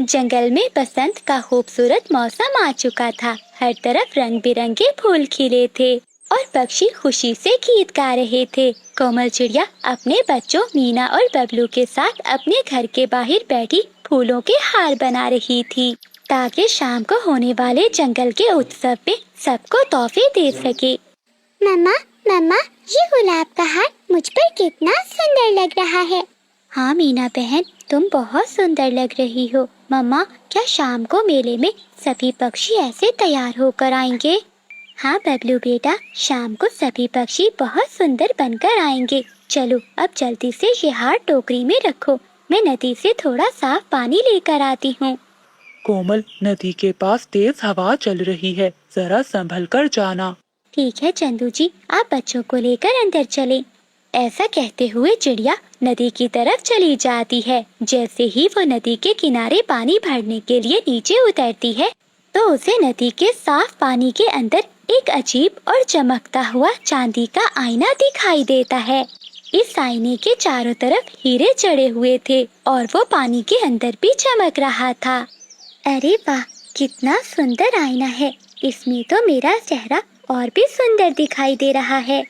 जंगल में बसंत का खूबसूरत मौसम आ चुका था। हर तरफ रंग बिरंगे फूल खिले थे और पक्षी खुशी से गीत गा रहे थे। कोमल चिड़िया अपने बच्चों मीना और बबलू के साथ अपने घर के बाहर बैठी फूलों के हार बना रही थी, ताकि शाम को होने वाले जंगल के उत्सव में सबको तोहफे दे सके। मम्मा, मम्मा, ये गुलाब का हार मुझ पर कितना सुंदर लग रहा है। हाँ मीना बहन, तुम बहुत सुंदर लग रही हो। मम्मा, क्या शाम को मेले में सभी पक्षी ऐसे तैयार होकर आएंगे? हाँ बबलू बेटा, शाम को सभी पक्षी बहुत सुंदर बनकर आएंगे। चलो अब जल्दी से ये हार टोकरी में रखो, मैं नदी से थोड़ा साफ पानी लेकर आती हूँ। कोमल, नदी के पास तेज हवा चल रही है, जरा संभल कर जाना। ठीक है चंदू जी, आप बच्चों को लेकर अंदर चलें। ऐसा कहते हुए चिड़िया नदी की तरफ चली जाती है। जैसे ही वो नदी के किनारे पानी भरने के लिए नीचे उतरती है, तो उसे नदी के साफ पानी के अंदर एक अजीब और चमकता हुआ चांदी का आईना दिखाई देता है। इस आईने के चारों तरफ हीरे जड़े हुए थे और वो पानी के अंदर भी चमक रहा था। अरे वाह, कितना सुंदर आईना है। इसमें तो मेरा चेहरा और भी सुंदर दिखाई दे रहा है।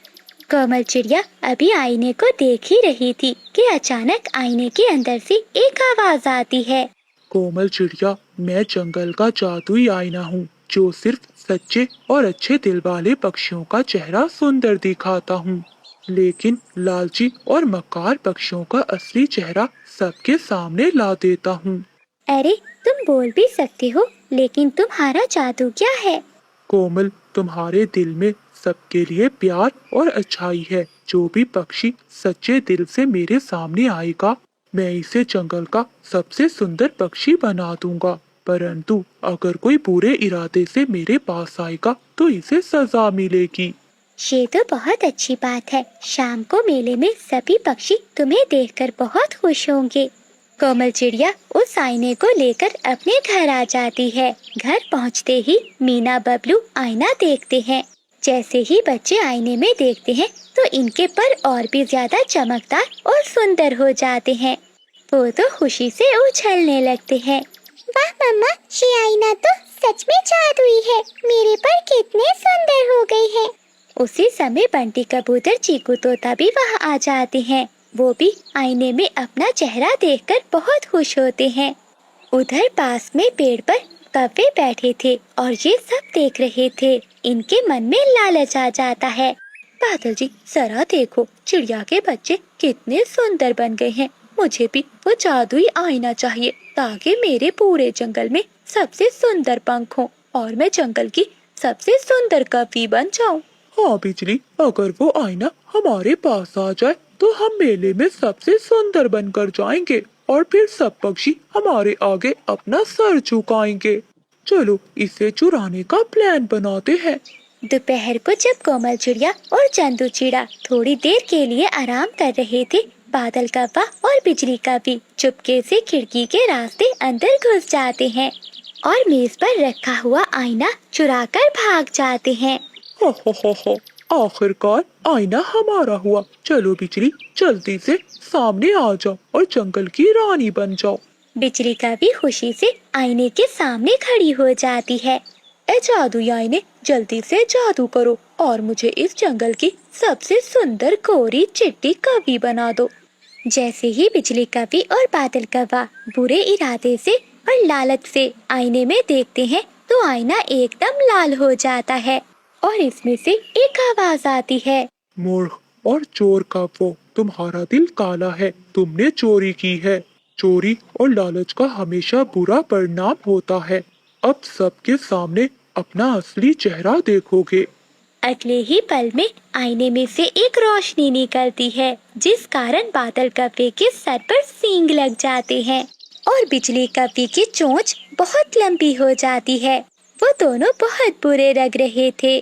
कोमल चिड़िया अभी आईने को देख ही रही थी कि अचानक आईने के अंदर से एक आवाज आती है। कोमल चिड़िया, मैं जंगल का जादुई आईना हूँ, जो सिर्फ सच्चे और अच्छे दिल वाले पक्षियों का चेहरा सुंदर दिखाता हूँ, लेकिन लालची और मक्कार पक्षियों का असली चेहरा सबके सामने ला देता हूँ। अरे तुम बोल भी सकते हो, लेकिन तुम्हारा जादू क्या है? कोमल, तुम्हारे दिल में सबके लिए प्यार और अच्छाई है। जो भी पक्षी सच्चे दिल से मेरे सामने आएगा, मैं इसे जंगल का सबसे सुंदर पक्षी बना दूंगा। परंतु अगर कोई बुरे इरादे से मेरे पास आएगा तो इसे सजा मिलेगी। ये तो बहुत अच्छी बात है। शाम को मेले में सभी पक्षी तुम्हें देखकर बहुत खुश होंगे। कोमल चिड़िया उस आईने को लेकर अपने घर आ जाती है। घर पहुंचते ही मीना बबलू आईना देखते हैं। जैसे ही बच्चे आईने में देखते हैं, तो इनके पर और भी ज्यादा चमकदार और सुंदर हो जाते हैं। वो तो खुशी से उछलने लगते हैं। वाह मम्मा, ये आईना तो सच में जादुई है। मेरे पर कितने सुंदर हो गई है। उसी समय बंटी कबूतर, चीकू तोता भी वहाँ आ जाते हैं। वो भी आईने में अपना चेहरा देखकर बहुत खुश होते हैं। उधर पास में पेड़ पर कौवे बैठे थे और ये सब देख रहे थे। इनके मन में लालच आ जाता है। बादल जी, जरा देखो, चिड़िया के बच्चे कितने सुंदर बन गए हैं। मुझे भी वो जादुई आईना चाहिए, ताकि मेरे पूरे जंगल में सबसे सुंदर पंख हो और मैं जंगल की सबसे सुंदर कवि बन जाऊं। हाँ बिजली, अगर वो आईना हमारे पास आ जाए तो हम मेले में सबसे सुंदर बनकर जाएंगे और फिर सब पक्षी हमारे आगे अपना सर झुकाएंगे। चलो इसे चुराने का प्लान बनाते हैं। दोपहर को जब कोमल चिड़िया और चंदू चिड़ा थोड़ी देर के लिए आराम कर रहे थे, बादल कौवा और बिजली कौवी चुपके से खिड़की के रास्ते अंदर घुस जाते हैं और मेज पर रखा हुआ आईना चुराकर भाग जाते हैं। हो, आखिरकार आईना हमारा हुआ। चलो बिजली, जल्दी से सामने आ जाओ और जंगल की रानी बन जाओ। बिजली कौवी खुशी से आईने के सामने खड़ी हो जाती है। ए जादुई आईने, जल्दी से जादू करो और मुझे इस जंगल की सबसे सुंदर गोरी चिट्टी कवि बना दो। जैसे ही बिजली कौवी और बादल कौवा बुरे इरादे से और लालच से आईने में देखते हैं, तो आईना एकदम लाल हो जाता है और इसमें से एक आवाज आती है। मूर्ख और चोर कौवो, तुम्हारा दिल काला है, तुमने चोरी की है। चोरी और लालच का हमेशा बुरा परिणाम होता है। अब सबके सामने अपना असली चेहरा देखोगे। अगले ही पल में आईने में से एक रोशनी निकलती है, जिस कारण बादल कौवे के सर पर सींग लग जाते हैं और बिजली कौवी की चोंच बहुत लंबी हो जाती है। वो दोनों बहुत बुरे लग रहे थे।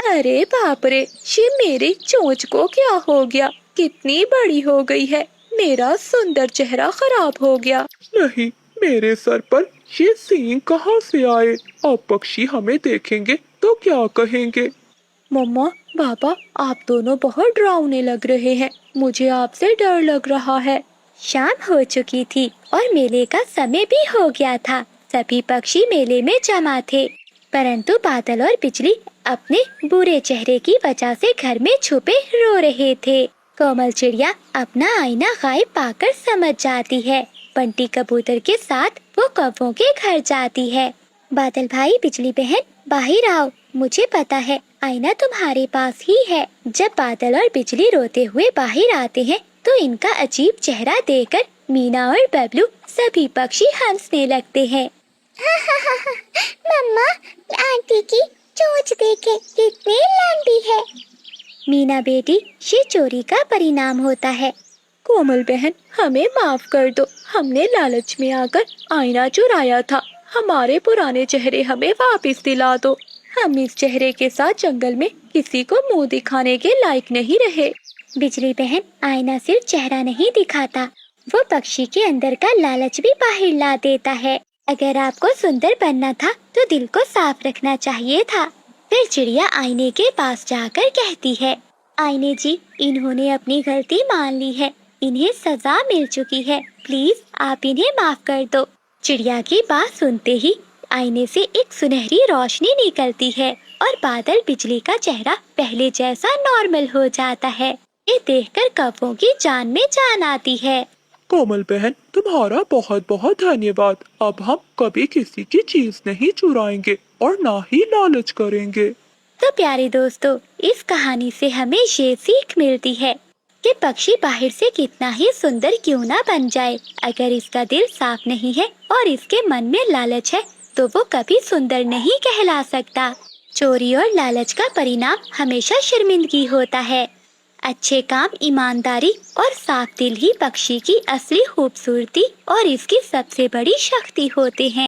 अरे बाप रे, ये मेरी चोंच को क्या हो गया? कितनी बड़ी हो गई है। मेरा सुंदर चेहरा खराब हो गया। नहीं, मेरे सर पर ये सींग कहाँ से आए? अब पक्षी हमें देखेंगे तो क्या कहेंगे? मम्मा, पापा, आप दोनों बहुत डरावने लग रहे हैं। मुझे आपसे डर लग रहा है। शाम हो चुकी थी और मेले का समय भी हो गया था। सभी पक्षी मेले में जमा थे, परंतु बादल और बिजली अपने बुरे चेहरे की वजह से घर में छुपे रो रहे थे। कोमल चिड़िया अपना आईना गायब पाकर समझ जाती है। बंटी कबूतर के साथ वो कौवों के घर जाती है। बादल भाई, बिजली बहन, बाहर आओ। मुझे पता है आईना तुम्हारे पास ही है। जब बादल और बिजली रोते हुए बाहर आते हैं तो इनका अजीब चेहरा देखकर मीना और बबलू सभी पक्षी हंसने लगते हैं। मम्मा, आंटी की चोंच देखे कितनी लंबी है। मीना बेटी, ये चोरी का परिणाम होता है। कोमल बहन, हमें माफ कर दो। हमने लालच में आकर आईना चुराया था। हमारे पुराने चेहरे हमें वापस दिला दो। हम इस चेहरे के साथ जंगल में किसी को मुंह दिखाने के लायक नहीं रहे। बिजली बहन, आईना सिर्फ चेहरा नहीं दिखाता, वो पक्षी के अंदर का लालच भी बाहर ला देता है। अगर आपको सुंदर बनना था तो दिल को साफ रखना चाहिए था। फिर चिड़िया आईने के पास जाकर कहती है, आईने जी, इन्होंने अपनी गलती मान ली है। इन्हें सजा मिल चुकी है। प्लीज आप इन्हें माफ कर दो। चिड़िया की बात सुनते ही आईने से एक सुनहरी रोशनी निकलती है और बादल बिजली का चेहरा पहले जैसा नॉर्मल हो जाता है। ये देखकर कौवों की जान में जान आती है। कोमल बहन, तुम्हारा बहुत बहुत धन्यवाद। अब हम कभी किसी की चीज नहीं चुराएंगे और ना ही लालच करेंगे। तो प्यारे दोस्तों, इस कहानी से हमें ये सीख मिलती है कि पक्षी बाहर से कितना ही सुंदर क्यों ना बन जाए, अगर इसका दिल साफ नहीं है और इसके मन में लालच है तो वो कभी सुंदर नहीं कहला सकता। चोरी और लालच का परिणाम हमेशा शर्मिंदगी होता है। अच्छे काम, ईमानदारी और साफ दिल ही पक्षी की असली खूबसूरती और इसकी सबसे बड़ी शक्ति होते हैं।